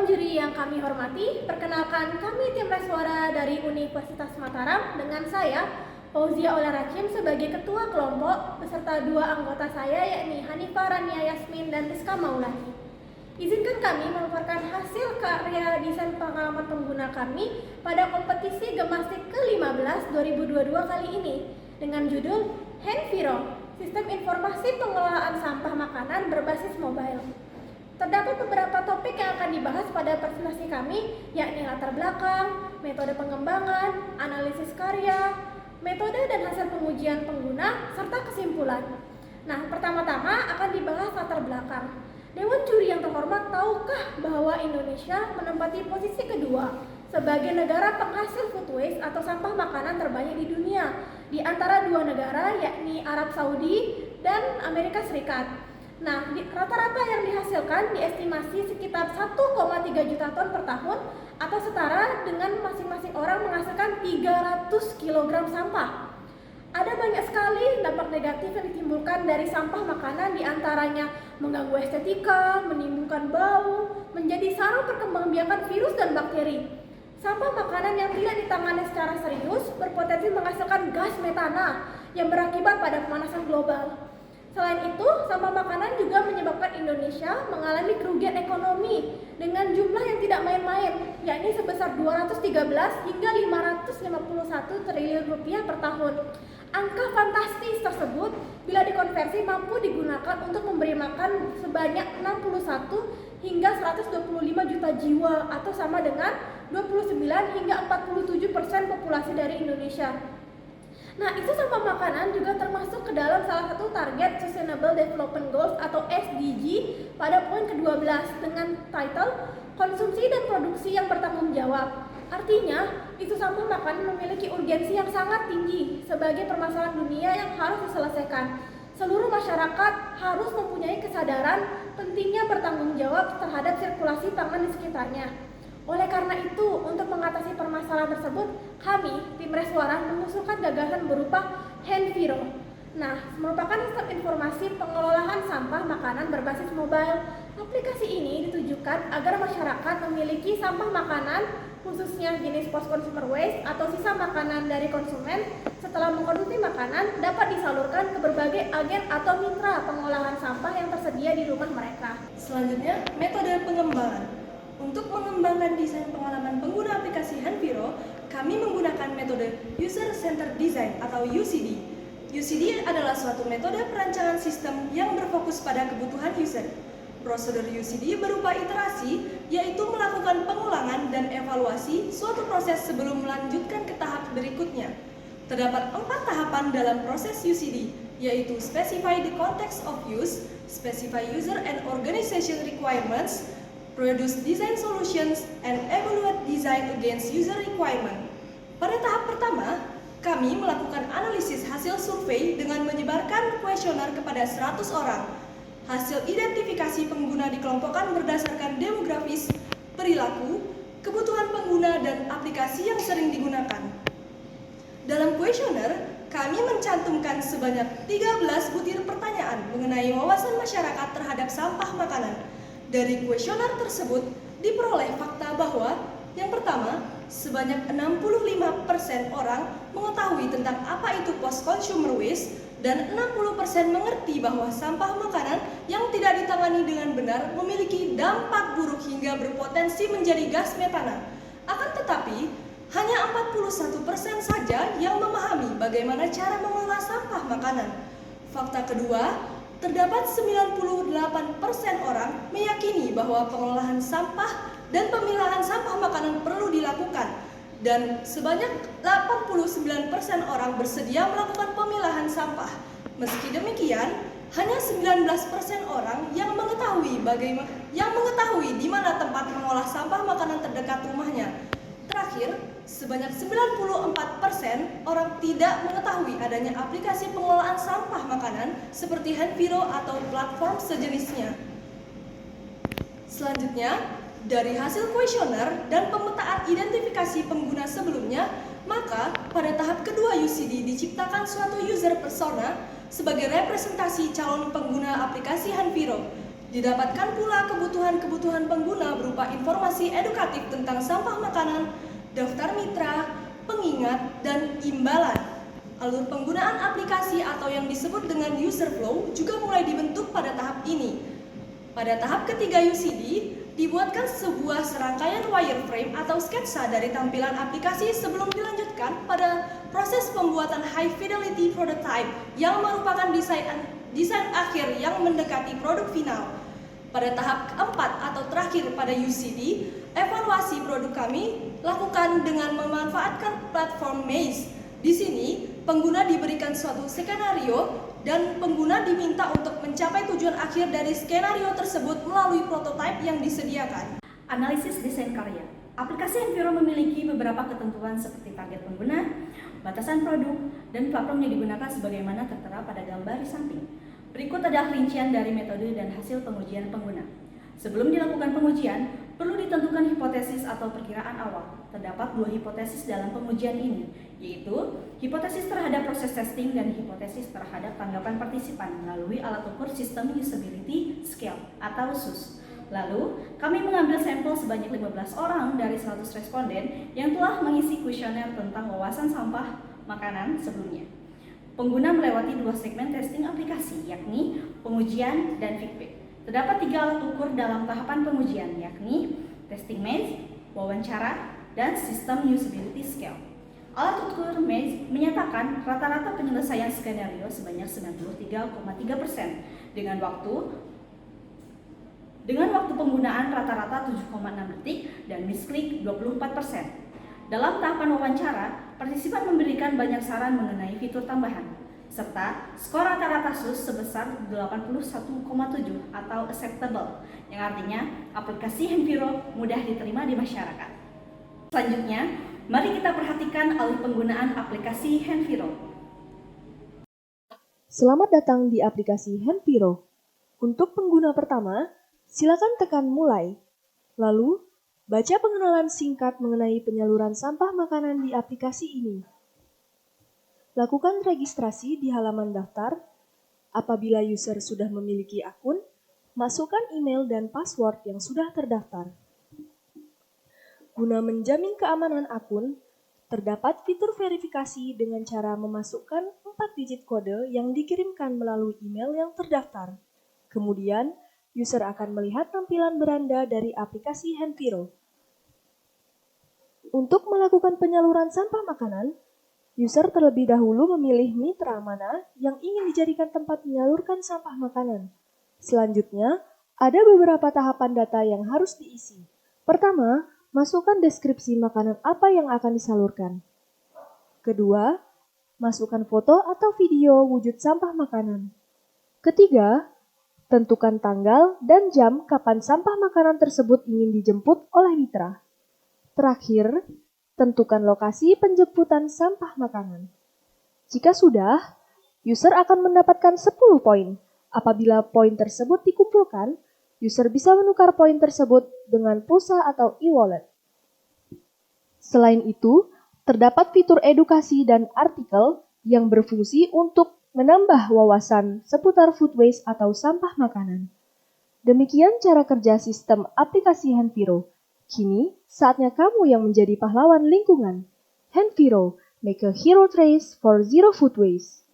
juri yang kami hormati, perkenalkan kami tim Reswara dari Universitas Mataram dengan saya, Fauzia Olarachim sebagai ketua kelompok beserta dua anggota saya yakni Hanifah Rania Yasmin dan Rizka Maulani. Izinkan kami memaparkan hasil karya desain pengalaman pengguna kami pada kompetisi Gemastik ke-15 2022 kali ini dengan judul Handviro, Sistem Informasi Pengelolaan Sampah Makanan Berbasis Mobile. Terdapat beberapa topik yang akan dibahas pada presentasi kami, yakni latar belakang, metode pengembangan, analisis karya, metode dan hasil pengujian pengguna, serta kesimpulan. Nah, pertama-tama akan dibahas latar belakang. Dewan juri yang terhormat, tahukah bahwa Indonesia menempati posisi kedua sebagai negara penghasil food waste atau sampah makanan terbanyak di dunia, di antara dua negara yakni Arab Saudi dan Amerika Serikat. Nah, rata-rata yang dihasilkan diestimasi sekitar 1,3 juta ton per tahun atau setara dengan masing-masing orang menghasilkan 300 kg sampah. Ada banyak sekali dampak negatif yang ditimbulkan dari sampah makanan, diantaranya mengganggu estetika, menimbulkan bau, menjadi sarang perkembangbiakan virus dan bakteri. Sampah makanan yang tidak ditangani secara serius berpotensi menghasilkan gas metana yang berakibat pada pemanasan global. Selain itu, sampah makanan juga menyebabkan Indonesia mengalami kerugian ekonomi dengan jumlah yang tidak main-main, yakni sebesar 213 hingga 551 triliun rupiah per tahun. Angka fantastis tersebut bila dikonversi mampu digunakan untuk memberi makan sebanyak 61 hingga 125 juta jiwa atau sama dengan 29 hingga 47% populasi dari Indonesia. Nah, itu sampah makanan juga termasuk ke dalam salah satu target Sustainable Development Goals atau SDG pada poin ke-12 dengan title Konsumsi dan Produksi yang Bertanggung Jawab. Artinya, isu sampah makanan memiliki urgensi yang sangat tinggi sebagai permasalahan dunia yang harus diselesaikan. Seluruh masyarakat harus mempunyai kesadaran pentingnya bertanggung jawab terhadap sirkulasi pangan di sekitarnya. Oleh karena itu, untuk mengatasi permasalahan tersebut, kami, tim Reswara, mengusulkan gagasan berupa Handviro. Nah, merupakan sistem informasi pengelolaan sampah makanan berbasis mobile. Aplikasi ini ditujukan agar masyarakat memiliki sampah makanan, khususnya jenis post-consumer waste atau sisa makanan dari konsumen setelah mengkonsumsi makanan, dapat disalurkan ke berbagai agen atau mitra pengolahan sampah yang tersedia di rumah mereka. Selanjutnya, metode pengembangan. Untuk mengembangkan desain pengalaman pengguna aplikasi Handviro, kami menggunakan metode User Centered Design atau UCD. UCD adalah suatu metode perancangan sistem yang berfokus pada kebutuhan user. Prosedur UCD berupa iterasi, yaitu melakukan pengulangan dan evaluasi suatu proses sebelum melanjutkan ke tahap berikutnya. Terdapat 4 tahapan dalam proses UCD, yaitu Specify the Context of Use, Specify User and Organization Requirements, Produce Design Solutions, and Evaluate Design Against User Requirement. Pada tahap pertama, kami melakukan analisis hasil survei dengan menyebarkan kuesioner kepada 100 orang. Hasil identifikasi pengguna dikelompokkan berdasarkan demografis, perilaku, kebutuhan pengguna, dan aplikasi yang sering digunakan. Dalam kuesioner, kami mencantumkan sebanyak 13 butir pertanyaan mengenai wawasan masyarakat terhadap sampah makanan. Dari kuesioner tersebut diperoleh fakta bahwa yang pertama, sebanyak 65% orang mengetahui tentang apa itu post-consumer waste dan 60% mengerti bahwa sampah makanan yang tidak ditangani dengan benar memiliki dampak buruk hingga berpotensi menjadi gas metana. Akan tetapi, hanya 41% saja yang memahami bagaimana cara mengelola sampah makanan. Fakta kedua, terdapat 98% orang meyakini bahwa pengolahan sampah dan pemilahan sampah makanan perlu dilakukan, dan sebanyak 89% orang bersedia melakukan pemilahan sampah. Meski demikian, hanya 19% orang yang mengetahui di mana tempat mengolah sampah makanan terdekat rumahnya. Terakhir, sebanyak 94% orang tidak mengetahui adanya aplikasi pengelolaan sampah makanan seperti Handviro atau platform sejenisnya. Selanjutnya, dari hasil kuesioner dan pemetaan identifikasi pengguna sebelumnya, maka pada tahap kedua UCD diciptakan suatu user persona sebagai representasi calon pengguna aplikasi Handviro. Didapatkan pula kebutuhan-kebutuhan pengguna berupa berupa informasi edukatif tentang sampah makanan, daftar mitra, pengingat, dan imbalan. Alur penggunaan aplikasi atau yang disebut dengan user flow juga mulai dibentuk pada tahap ini. Pada tahap ketiga UCD, dibuatkan sebuah serangkaian wireframe atau sketsa dari tampilan aplikasi sebelum dilanjutkan pada proses pembuatan high fidelity prototype yang merupakan desain akhir yang mendekati produk final. Pada tahap keempat atau terakhir pada UCD, evaluasi produk kami lakukan dengan memanfaatkan platform Maze. Di sini, pengguna diberikan suatu skenario dan pengguna diminta untuk mencapai tujuan akhir dari skenario tersebut melalui prototipe yang disediakan. Analisis desain karya. Aplikasi Enviro memiliki beberapa ketentuan seperti target pengguna, batasan produk, dan platform yang digunakan sebagaimana tertera pada gambar di samping. Berikut adalah rincian dari metode dan hasil pengujian pengguna. Sebelum dilakukan pengujian, perlu ditentukan hipotesis atau perkiraan awal. Terdapat 2 hipotesis dalam pengujian ini, yaitu hipotesis terhadap proses testing dan hipotesis terhadap tanggapan partisipan melalui alat ukur System Usability Scale atau SUS. Lalu, kami mengambil sampel sebanyak 15 orang dari 100 responden yang telah mengisi kuesioner tentang wawasan sampah makanan sebelumnya. Pengguna melewati 2 segmen testing aplikasi, yakni pengujian dan feedback. Terdapat 3 alat ukur dalam tahapan pengujian, yakni testing Maze, wawancara, dan System Usability Scale. Alat ukur Maze menyatakan rata-rata penyelesaian skenario sebanyak 93,3% dengan waktu penggunaan rata-rata 7,6 detik dan misklik 24%. Dalam tahapan wawancara, partisipan memberikan banyak saran mengenai fitur tambahan, serta skor rata-rata SUS sebesar 81,7 atau acceptable, yang artinya aplikasi Enviro mudah diterima di masyarakat. Selanjutnya, mari kita perhatikan alur penggunaan aplikasi Enviro. Selamat datang di aplikasi Enviro. Untuk pengguna pertama, silakan tekan mulai. Lalu, baca pengenalan singkat mengenai penyaluran sampah makanan di aplikasi ini. Lakukan registrasi di halaman daftar. Apabila user sudah memiliki akun, masukkan email dan password yang sudah terdaftar. Guna menjamin keamanan akun, terdapat fitur verifikasi dengan cara memasukkan 4 digit kode yang dikirimkan melalui email yang terdaftar. Kemudian, user akan melihat tampilan beranda dari aplikasi Enviro. Untuk melakukan penyaluran sampah makanan, user terlebih dahulu memilih mitra mana yang ingin dijadikan tempat menyalurkan sampah makanan. Selanjutnya, ada beberapa tahapan data yang harus diisi. Pertama, masukkan deskripsi makanan apa yang akan disalurkan. Kedua, masukkan foto atau video wujud sampah makanan. Ketiga, tentukan tanggal dan jam kapan sampah makanan tersebut ingin dijemput oleh mitra. Terakhir, tentukan lokasi penjemputan sampah makanan. Jika sudah, user akan mendapatkan 10 poin. Apabila poin tersebut dikumpulkan, user bisa menukar poin tersebut dengan pulsa atau e-wallet. Selain itu, terdapat fitur edukasi dan artikel yang berfungsi untuk menambah wawasan seputar food waste atau sampah makanan. Demikian cara kerja sistem aplikasi Enviro. Kini, saatnya kamu yang menjadi pahlawan lingkungan. Enviro, make a hero trace for zero food waste.